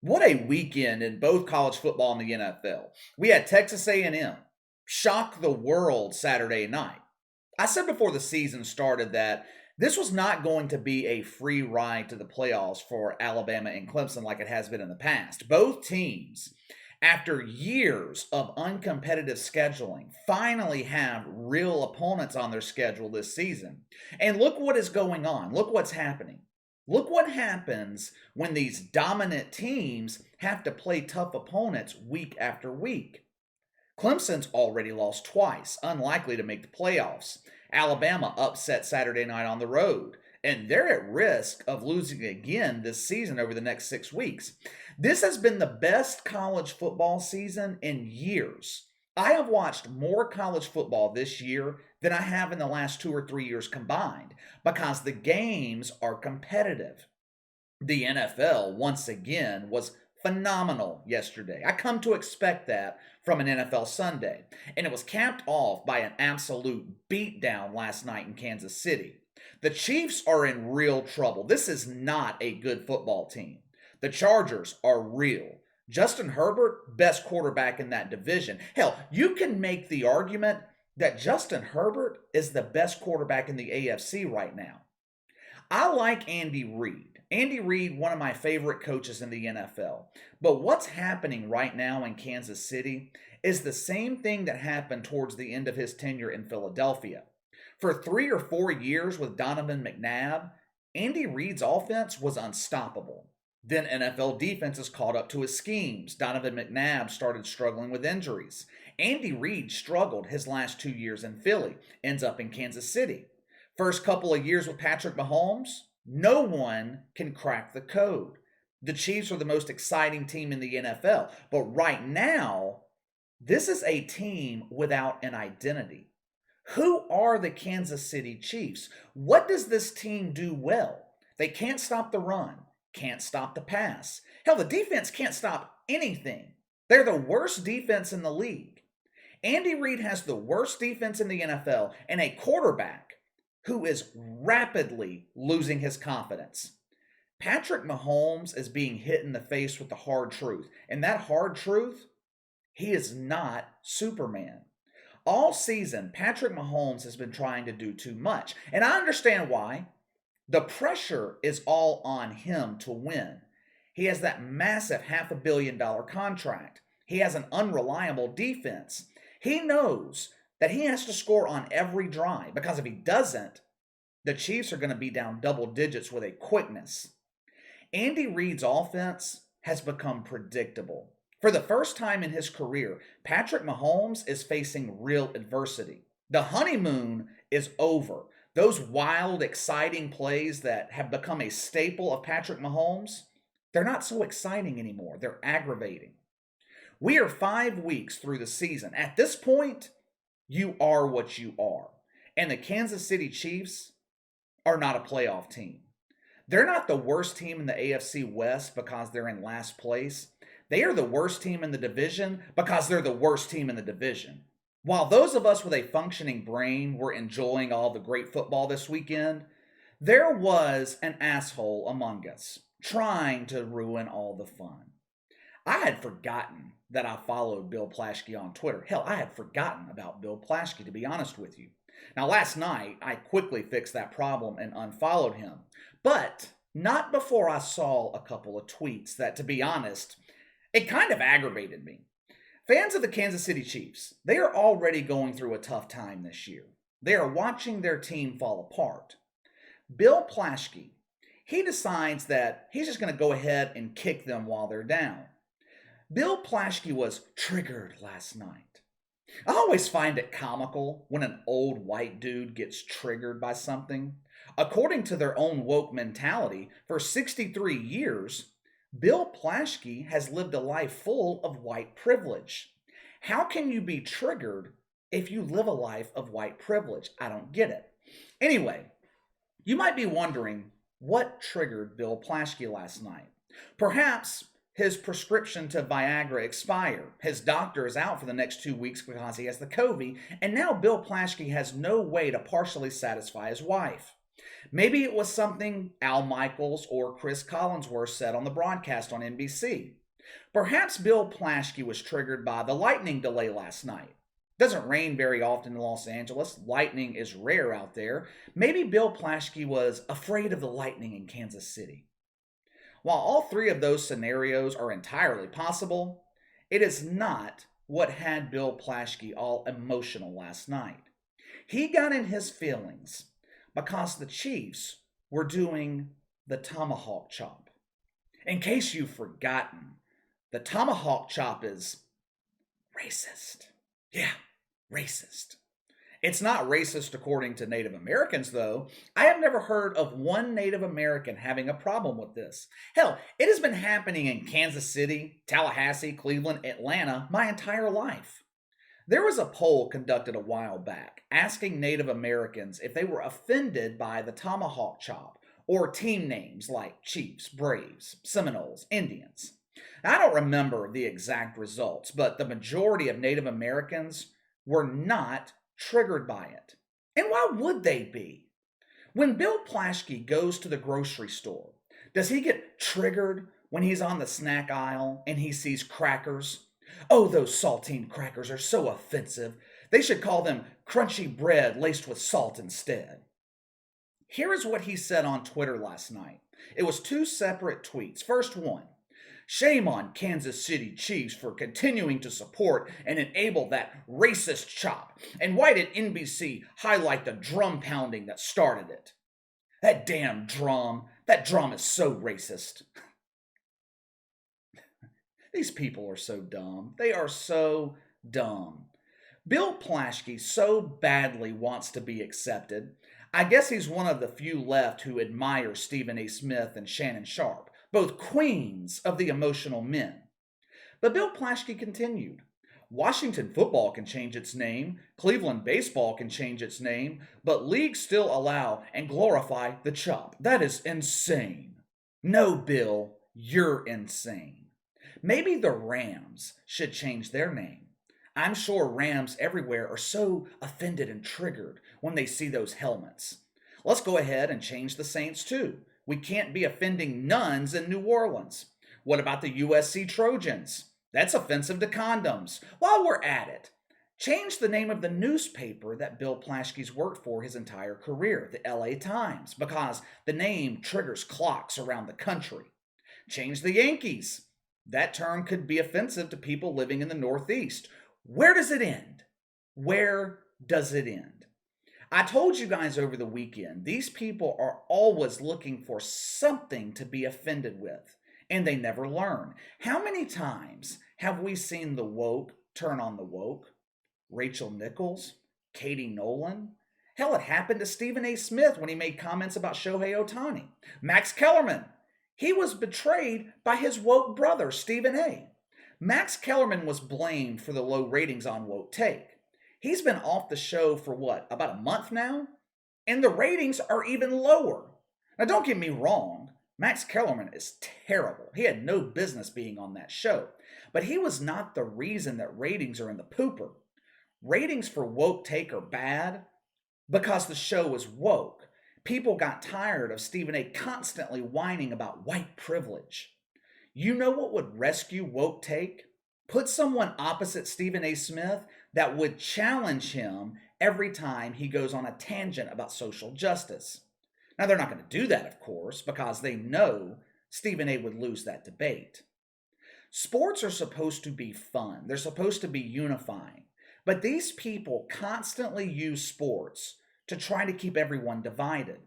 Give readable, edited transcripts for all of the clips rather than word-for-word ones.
What a weekend in both college football and the NFL. We had Texas A&M shock the world Saturday night. I said before the season started that this was not going to be a free ride to the playoffs for Alabama and Clemson like it has been in the past. Both teams, after years of uncompetitive scheduling, finally have real opponents on their schedule this season. And look what is going on. Look what's happening. Look what happens when these dominant teams have to play tough opponents week after week. Clemson's already lost twice, unlikely to make the playoffs. Alabama upset Saturday night on the road, and they're at risk of losing again this season over the next 6 weeks. This has been the best college football season in years. I have watched more college football this year than I have in the last 2 or 3 years combined because the games are competitive. The NFL, once again, was phenomenal yesterday. I come to expect that from an NFL Sunday. And it was capped off by an absolute beatdown last night in Kansas City. The Chiefs are in real trouble. This is not a good football team. The Chargers are real. Justin Herbert, best quarterback in that division. Hell, you can make the argument that Justin Herbert is the best quarterback in the AFC right now. I like Andy Reid. Andy Reid, one of my favorite coaches in the NFL. But what's happening right now in Kansas City is the same thing that happened towards the end of his tenure in Philadelphia. For 3 or 4 years with Donovan McNabb, Andy Reid's offense was unstoppable. Then NFL defenses caught up to his schemes. Donovan McNabb started struggling with injuries. Andy Reid struggled his last 2 years in Philly, ends up in Kansas City. First couple of years with Patrick Mahomes, no one can crack the code. The Chiefs are the most exciting team in the NFL. But right now, this is a team without an identity. Who are the Kansas City Chiefs? What does this team do well? They can't stop the run, can't stop the pass. Hell, the defense can't stop anything. They're the worst defense in the league. Andy Reid has the worst defense in the NFL and a quarterback who is rapidly losing his confidence. Patrick Mahomes is being hit in the face with the hard truth. And that hard truth, he is not Superman. All season, Patrick Mahomes has been trying to do too much. And I understand why. The pressure is all on him to win. He has that massive $500 million contract. He has an unreliable defense. He knows that he has to score on every drive because if he doesn't, the Chiefs are going to be down double digits with a quickness. Andy Reid's offense has become predictable. For the first time in his career, Patrick Mahomes is facing real adversity. The honeymoon is over. Those wild, exciting plays that have become a staple of Patrick Mahomes, they're not so exciting anymore. They're aggravating. We are 5 weeks through the season. At this point, you are what you are. And the Kansas City Chiefs are not a playoff team. They're not the worst team in the AFC West because they're in last place. They are the worst team in the division because they're the worst team in the division. While those of us with a functioning brain were enjoying all the great football this weekend, there was an asshole among us trying to ruin all the fun. I had forgotten that I followed Bill Plaschke on Twitter. Hell, I had forgotten about Bill Plaschke, to be honest with you. Now, last night, I quickly fixed that problem and unfollowed him. But not before I saw a couple of tweets that, to be honest, it kind of aggravated me. Fans of the Kansas City Chiefs, they are already going through a tough time this year. They are watching their team fall apart. Bill Plaschke, he decides that he's just going to go ahead and kick them while they're down. Bill Plaschke was triggered last night. I always find it comical when an old white dude gets triggered by something. According to their own woke mentality, for 63 years, Bill Plaschke has lived a life full of white privilege. How can you be triggered if you live a life of white privilege? I don't get it. Anyway, you might be wondering what triggered Bill Plaschke last night. Perhaps his prescription to Viagra expired. His doctor is out for the next 2 weeks because he has the COVID, and now Bill Plaschke has no way to partially satisfy his wife. Maybe it was something Al Michaels or Chris Collinsworth said on the broadcast on NBC. Perhaps Bill Plaschke was triggered by the lightning delay last night. It doesn't rain very often in Los Angeles. Lightning is rare out there. Maybe Bill Plaschke was afraid of the lightning in Kansas City. While all three of those scenarios are entirely possible, it is not what had Bill Plaschke all emotional last night. He got in his feelings because the Chiefs were doing the tomahawk chop. In case you've forgotten, the tomahawk chop is racist. Yeah, racist. It's not racist according to Native Americans, though. I have never heard of one Native American having a problem with this. Hell, it has been happening in Kansas City, Tallahassee, Cleveland, Atlanta my entire life. There was a poll conducted a while back asking Native Americans if they were offended by the tomahawk chop or team names like Chiefs, Braves, Seminoles, Indians. I don't remember the exact results, but the majority of Native Americans were not triggered by it. And why would they be? When Bill Plaschke goes to the grocery store, does he get triggered when he's on the snack aisle and he sees crackers? Oh, those saltine crackers are so offensive. They should call them crunchy bread laced with salt instead. Here is what he said on Twitter last night. It was two separate tweets. First one, shame on Kansas City Chiefs for continuing to support and enable that racist chop. And why did NBC highlight the drum pounding that started it? That damn drum. That drum is so racist. These people are so dumb. They are so dumb. Bill Plaschke so badly wants to be accepted. I guess he's one of the few left who admire Stephen A. Smith and Shannon Sharpe, both queens of the emotional men. But Bill Plaschke continued. Washington football can change its name, Cleveland baseball can change its name, but leagues still allow and glorify the chop. That is insane. No, Bill, you're insane. Maybe the Rams should change their name. I'm sure Rams everywhere are so offended and triggered when they see those helmets. Let's go ahead and change the Saints too. We can't be offending nuns in New Orleans. What about the USC Trojans? That's offensive to condoms. While we're at it, change the name of the newspaper that Bill Plaschke's worked for his entire career, the LA Times, because the name triggers clocks around the country. Change the Yankees. That term could be offensive to people living in the Northeast. Where does it end? Where does it end? I told you guys over the weekend, these people are always looking for something to be offended with, and they never learn. How many times have we seen the woke turn on the woke? Rachel Nichols, Katie Nolan. Hell, it happened to Stephen A. Smith when he made comments about Shohei Ohtani. Max Kellerman. He was betrayed by his woke brother, Stephen A. Max Kellerman was blamed for the low ratings on Woke Take. He's been off the show for what, about a month now? And the ratings are even lower. Now, don't get me wrong. Max Kellerman is terrible. He had no business being on that show. But he was not the reason that ratings are in the pooper. Ratings for Woke Take are bad because the show is woke. People got tired of Stephen A. constantly whining about white privilege. You know what would rescue Woke Take? Put someone opposite Stephen A. Smith that would challenge him every time he goes on a tangent about social justice. Now, they're not going to do that, of course, because they know Stephen A. would lose that debate. Sports are supposed to be fun. They're supposed to be unifying. But these people constantly use sports to try to keep everyone divided.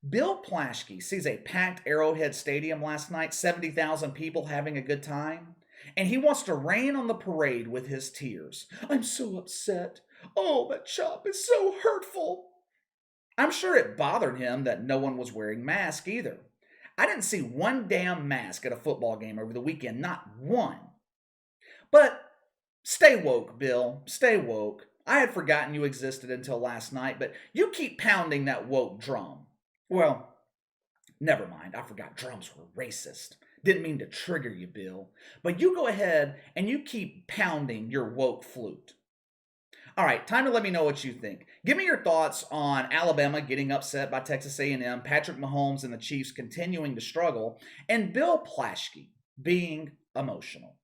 Bill Plaschke sees a packed Arrowhead Stadium last night, 70,000 people having a good time, and he wants to rain on the parade with his tears. I'm so upset. Oh, that chop is so hurtful. I'm sure it bothered him that no one was wearing masks either. I didn't see one damn mask at a football game over the weekend, not one. But stay woke, Bill. Stay woke. I had forgotten you existed until last night, but you keep pounding that woke drum. Well, never mind. I forgot drums were racist. Didn't mean to trigger you, Bill. But you go ahead and you keep pounding your woke flute. All right, time to let me know what you think. Give me your thoughts on Alabama getting upset by Texas A&M, Patrick Mahomes and the Chiefs continuing to struggle, and Bill Plaschke being emotional.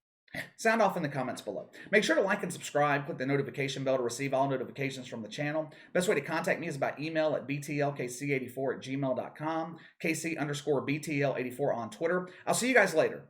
Sound off in the comments below. Make sure to like and subscribe. Click the notification bell to receive all notifications from the channel. Best way to contact me is by email at btlkc84@gmail.com, KC_BTL84 on Twitter. I'll see you guys later.